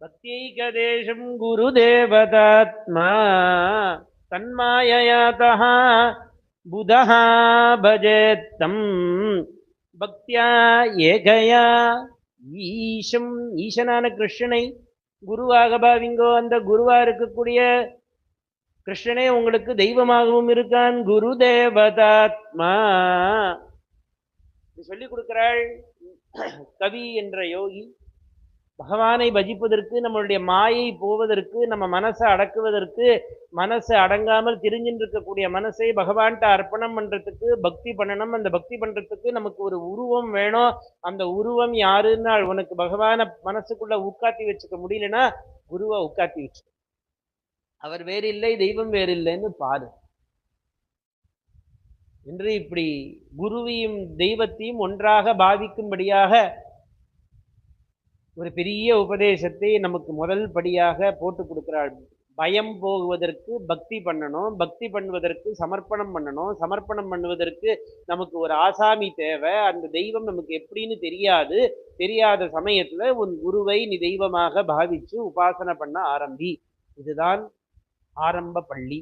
பக்திகதேசம் குருதேவதாத்மா தன்மாயயாதः புதः பஜேத்தம் பக்தியா ஏகயா ஈஷம். ஈசனான கிருஷ்ணனை குருவாக பாவிங்கோ. அந்த குருவா இருக்கக்கூடிய கிருஷ்ணனே உங்களுக்கு தெய்வமாகவும் இருக்கான். குரு தேவதாத்மா சொல்லிக் கொடுக்கிறாள் கவி என்ற யோகி. பகவானை பஜிப்பதற்கு, நம்மளுடைய மாயை போவதற்கு, நம்ம மனசை அடக்குவதற்கு, மனசை அடங்காமல் திரிஞ்சின்னு இருக்கக்கூடிய மனசை பகவான்கிட்ட அர்ப்பணம் பண்றதுக்கு பக்தி பண்ணணும். அந்த பக்தி பண்றதுக்கு நமக்கு ஒரு உருவம் வேணும். அந்த உருவம் யாருன்னா, உனக்கு பகவான மனசுக்குள்ள உட்காத்தி வச்சுக்க முடியலன்னா குருவை உட்காத்தி வச்சு, அவர் வேறில்லை தெய்வம் வேறில்லைன்னு பாரு என்று இப்படி குருவையும் தெய்வத்தையும் ஒன்றாக பாவிக்கும்படியாக ஒரு பெரிய உபதேசத்தை நமக்கு முதல் படியாக போட்டு கொடுக்கிறாள். பயம் போகுவதற்கு பக்தி பண்ணணும், பக்தி பண்ணுவதற்கு சமர்ப்பணம் பண்ணணும், சமர்ப்பணம் பண்ணுவதற்கு நமக்கு ஒரு ஆசாமி தேவை. அந்த தெய்வம் நமக்கு எப்படின்னு தெரியாது. தெரியாத சமயத்துல உன் குருவை நீ தெய்வமாக பாவிச்சு உபாசனை பண்ண ஆரம்பி. இதுதான் ஆரம்ப பள்ளி.